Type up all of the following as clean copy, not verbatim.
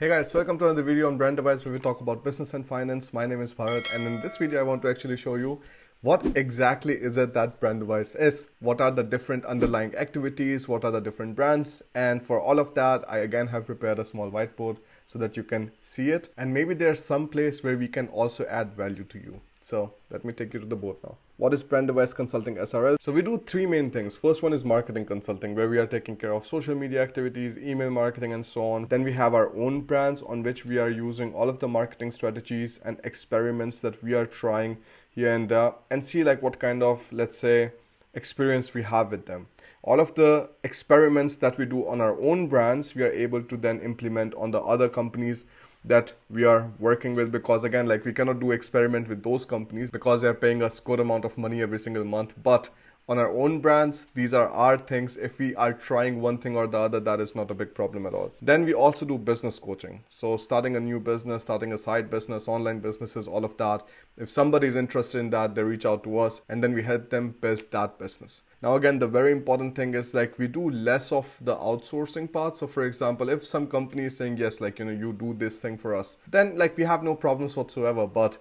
Hey guys, welcome to another video on Brandevise where we talk about business and finance. My name is Bharat, and in this video I want to actually show you what exactly is it that Brandevise is. What are the different underlying activities, what are the different brands, and for all of that I again have prepared a small whiteboard so that you can see it, and maybe there's some place where we can also add value to you. So let me take you to the board now. What is Brandevise Consulting SRL? So we do three main things. First one is marketing consulting, where we are taking care of social media activities, email marketing, and so on. Then we have our own brands on which we are using all of the marketing strategies and experiments that we are trying here and there, and see like what kind of, let's say, experience we have with them. All of the experiments that we do on our own brands, we are able to then implement on the other companies that we are working with, because again, like, we cannot do experiment with those companies because they're paying us good amount of money every single month. But on our own brands, these are our things. If we are trying one thing or the other, that is not a big problem at all. Then we also do business coaching. So starting a new business, starting a side business, online businesses, all of that. If somebody is interested in that, they reach out to us and then we help them build that business. Now again, the very important thing is like we do less of the outsourcing part. So for example, if some company is saying, yes, like, you do this thing for us, then like we have no problems whatsoever. But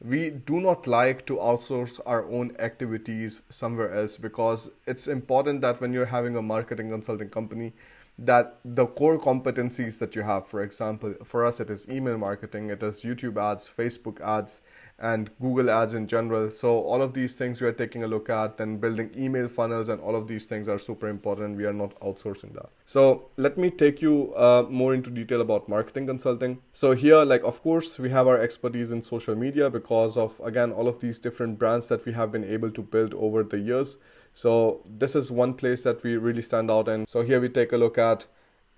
we do not like to outsource our own activities somewhere else, because it's important that when you're having a marketing consulting company, that the core competencies that you have, for example, for us it is email marketing, it is YouTube ads, Facebook ads, and Google ads in general. So all of these things we are taking a look at, and building email funnels, and all of these things are super important. We are not outsourcing that. So let me take you more into detail about marketing consulting. So here, like, of course, we have our expertise in social media because of, again, all of these different brands that we have been able to build over the years. So this is one place that we really stand out in. So here we take a look at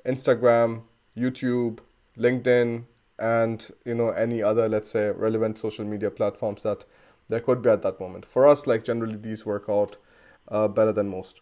Instagram, YouTube, LinkedIn, and any other, let's say, relevant social media platforms that there could be at that moment. For us, like, generally these work out better than most.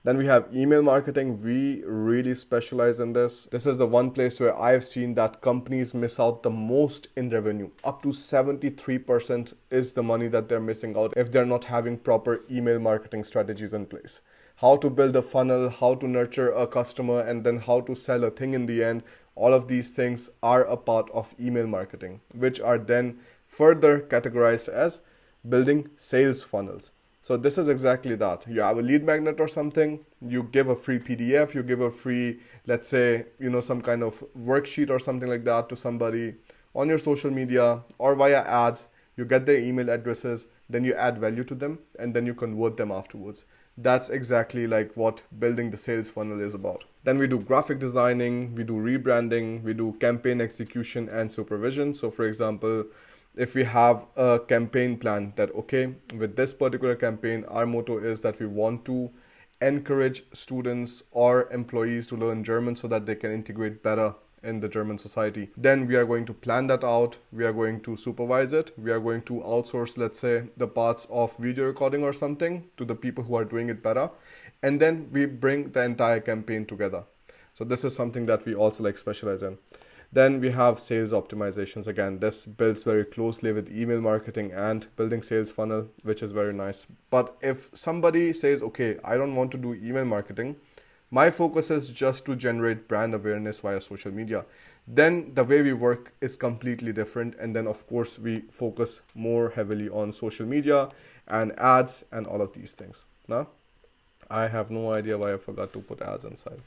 Then we have email marketing. We really specialize in this. This is the one place where I've seen that companies miss out the most in revenue. Up to 73% is the money that they're missing out if they're not having proper email marketing strategies in place. How to build a funnel, how to nurture a customer, and then how to sell a thing in the end. All of these things are a part of email marketing, which are then further categorized as building sales funnels. So this is exactly that. You have a lead magnet or something, you give a free PDF, you give a free, let's say, some kind of worksheet or something like that to somebody on your social media or via ads. You get their email addresses, then you add value to them, and then you convert them afterwards. That's exactly like what building the sales funnel is about. Then we do graphic designing, we do rebranding, we do campaign execution and supervision. So for example, if we have a campaign plan that, okay, with this particular campaign, our motto is that we want to encourage students or employees to learn German so that they can integrate better in the German society. Then we are going to plan that out. We are going to supervise it. We are going to outsource, let's say, the parts of video recording or something to the people who are doing it better. And then we bring the entire campaign together. So this is something that we also like specialize in. Then we have sales optimizations. Again, this builds very closely with email marketing and building sales funnel, which is very nice. But if somebody says, okay, I don't want to do email marketing, my focus is just to generate brand awareness via social media, then the way we work is completely different. And then of course we focus more heavily on social media and ads and all of these things. Now, I have no idea why I forgot to put ads inside.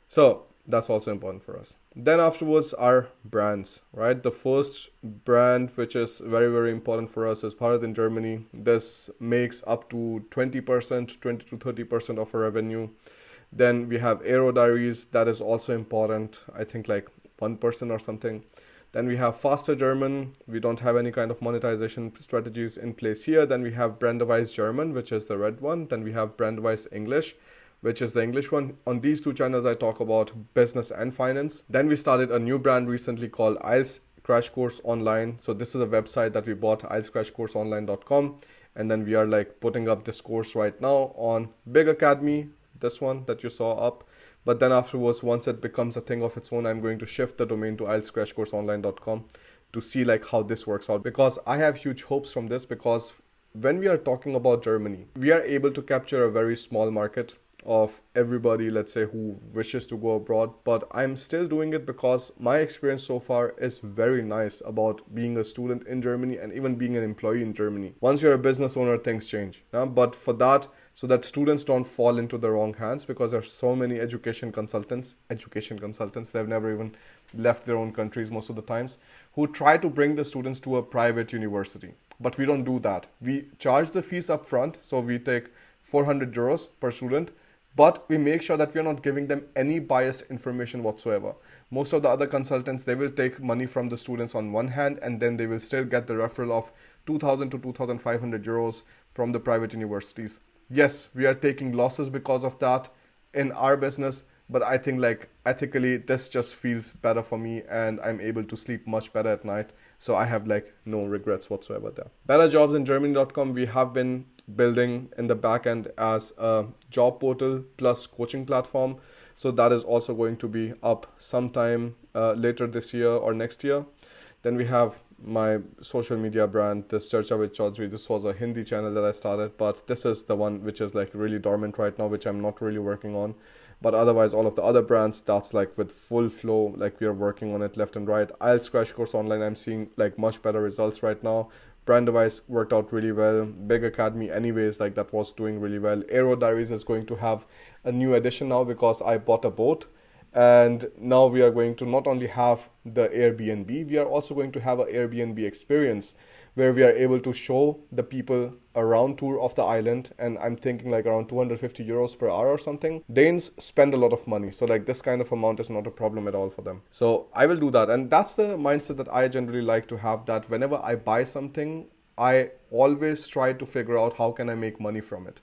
So that's also important for us. Then afterwards are brands, right? The first brand, which is very, very important for us, is Bharat in Germany. This makes up to 20%, 20 to 30% of our revenue. Then we have Aero Diaries. That is also important. I think like 1% or something. Then we have Faster German. We don't have any kind of monetization strategies in place here. Then we have Brandevise German, which is the red one. Then we have Brandevise English, which is the English one. On these two channels, I talk about business and finance. Then we started a new brand recently called IELTS Crash Course Online. So this is a website that we bought, IELTSCrashCourseOnline.com. And then we are like putting up this course right now on Big Academy, this one that you saw up. But then afterwards, once it becomes a thing of its own, I'm going to shift the domain to IELTSCrashCourseOnline.com to see like how this works out. Because I have huge hopes from this, because when we are talking about Germany, we are able to capture a very small market of everybody, let's say, who wishes to go abroad, but I'm still doing it because my experience so far is very nice about being a student in Germany and even being an employee in Germany. Once you're a business owner, things change. But for that, so that students don't fall into the wrong hands, because there's so many education consultants, they've never even left their own countries most of the times, who try to bring the students to a private university. But we don't do that. We charge the fees up front, so we take 400 euros per student, but we make sure that we are not giving them any biased information whatsoever. Most of the other consultants, they will take money from the students on one hand, and then they will still get the referral of 2,000 to 2,500 euros from the private universities. Yes, we are taking losses because of that in our business, but I think like ethically this just feels better for me, and I'm able to sleep much better at night. So I have like no regrets whatsoever there. betterjobsingermany.com, we have been building in the back end as a job portal plus coaching platform. So that is also going to be up sometime later this year or next year. Then we have my social media brand, this Charcha with Chaudhary. This was a Hindi channel that I started, but this is the one which is like really dormant right now, which I'm not really working on. But otherwise, all of the other brands, that's like with full flow, like we are working on it left and right. IELTS Crash Course Online, I'm seeing like much better results right now. Brandevise worked out really well. Big Academy anyways, like that was doing really well. Aero Diaries is going to have a new edition now because I bought a boat. And now we are going to not only have the Airbnb, we are also going to have an Airbnb experience where we are able to show the people around tour of the island. And I'm thinking like around 250 euros per hour or something. Danes spend a lot of money, so like this kind of amount is not a problem at all for them. So I will do that, and that's the mindset that I generally like to have, that whenever I buy something, I always try to figure out how can I make money from it.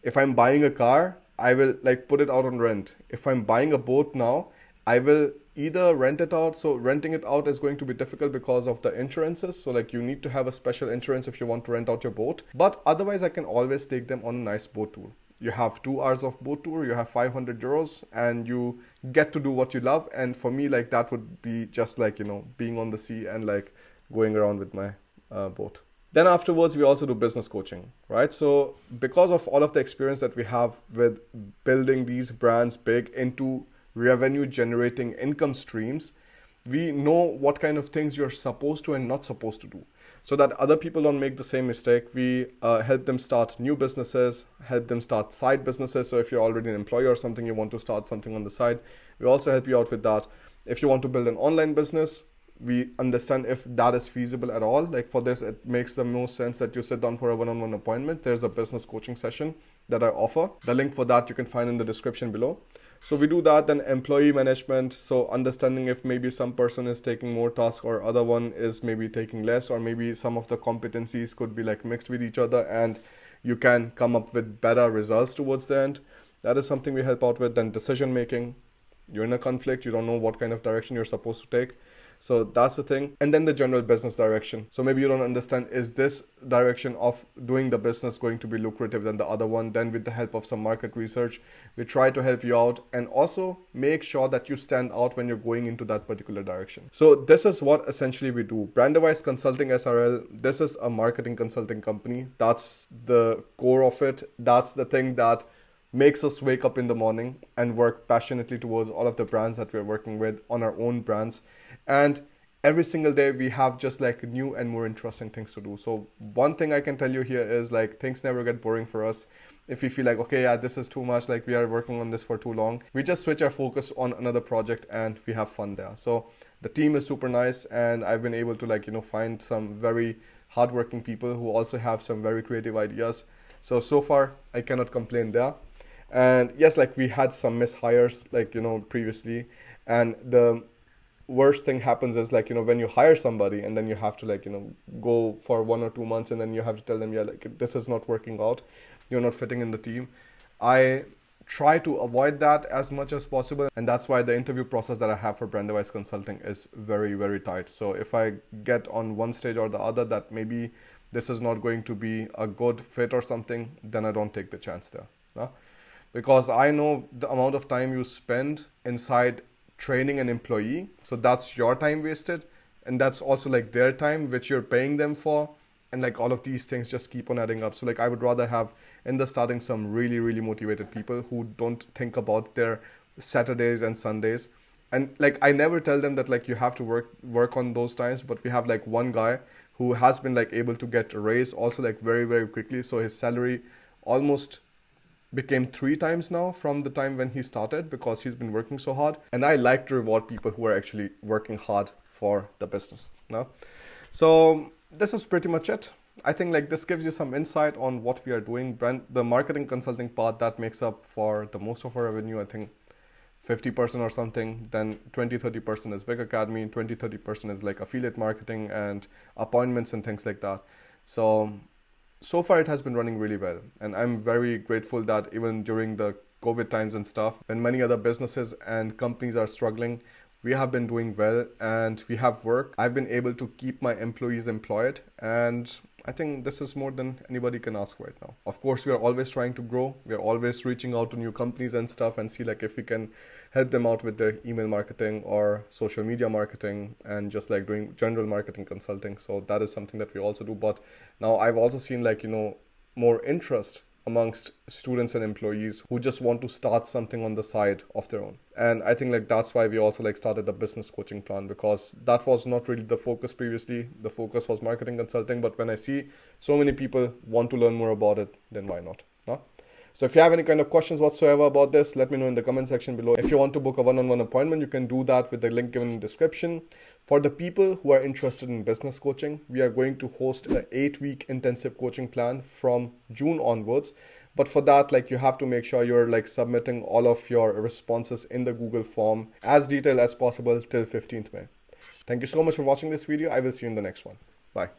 If I'm buying a car, I will like put it out on rent. If I'm buying a boat now, I will either rent it out. So renting it out is going to be difficult because of the insurances. So like you need to have a special insurance if you want to rent out your boat. But otherwise, I can always take them on a nice boat tour. You have 2 hours of boat tour, you have 500 euros, and you get to do what you love. And for me, like that would be just like, being on the sea and like going around with my boat. Then afterwards, we also do business coaching, right? So because of all of the experience that we have with building these brands big into revenue generating income streams, we know what kind of things you're supposed to and not supposed to do, so that other people don't make the same mistake. We help them start new businesses, help them start side businesses. So if you're already an employer or something, you want to start something on the side, we also help you out with that. If you want to build an online business, we understand if that is feasible at all. Like for this, it makes the most sense that you sit down for a one-on-one appointment. There's a business coaching session that I offer. The link for that you can find in the description below. So we do that. Then employee management. So understanding if maybe some person is taking more tasks or other one is maybe taking less, or maybe some of the competencies could be like mixed with each other and you can come up with better results towards the end. That is something we help out with. Then decision making. You're in a conflict. You don't know what kind of direction you're supposed to take. So that's the thing. And then the general business direction. So maybe you don't understand, is this direction of doing the business going to be lucrative than the other one? Then with the help of some market research, we try to help you out and also make sure that you stand out when you're going into that particular direction. So this is what essentially we do. Brandevise Consulting SRL, this is a marketing consulting company. That's the core of it. That's the thing that makes us wake up in the morning and work passionately towards all of the brands that we're working with on our own brands. And every single day we have just like new and more interesting things to do. So one thing I can tell you here is like things never get boring for us. If we feel like, okay, yeah, this is too much, like we are working on this for too long, we just switch our focus on another project and we have fun there. So the team is super nice, and I've been able to find some very hardworking people who also have some very creative ideas. So far I cannot complain there. And yes, like we had some mishires previously, and the worst thing happens is when you hire somebody and then you have to go for 1 or 2 months and then you have to tell them, yeah, like this is not working out, you're not fitting in the team. I try to avoid that as much as possible, and that's why the interview process that I have for Brandevise Consulting is very, very tight. So if I get on one stage or the other that maybe this is not going to be a good fit or something, then I don't take the chance there. Because I know the amount of time you spend inside training an employee, so that's your time wasted, and that's also like their time which you're paying them for, and like all of these things just keep on adding up. So like I would rather have in the starting some really, really motivated people who don't think about their Saturdays and Sundays. And like I never tell them that like you have to work on those times, but we have like one guy who has been like able to get a raise also like very, very quickly. So his salary almost became 3 times now from the time when he started, because he's been working so hard. And I like to reward people who are actually working hard for the business. No? So this is pretty much it. I think like this gives you some insight on what we are doing. The marketing consulting part, that makes up for the most of our revenue, I think 50% or something. Then 20-30% is Big Academy, 20-30% is like affiliate marketing and appointments and things like that. So far it has been running really well, and I'm very grateful that even during the COVID times and stuff, when many other businesses and companies are struggling, we have been doing well and we have work. I've been able to keep my employees employed, and I think this is more than anybody can ask right now. Of course, we are always trying to grow. We are always reaching out to new companies and stuff and see like if we can help them out with their email marketing or social media marketing, and just like doing general marketing consulting. So that is something that we also do. But now I've also seen like, more interest amongst students and employees who just want to start something on the side of their own. And I think like that's why we also like started the business coaching plan, because that was not really the focus previously. The focus was marketing consulting, but when I see so many people want to learn more about it, then why not? Huh? So if you have any kind of questions whatsoever about this, let me know in the comment section below. If you want to book a one-on-one appointment, you can do that with the link given in the description. For the people who are interested in business coaching, we are going to host an 8-week intensive coaching plan from June onwards. But for that, like you have to make sure you're like submitting all of your responses in the Google form as detailed as possible till 15th May. Thank you so much for watching this video. I will see you in the next one. Bye.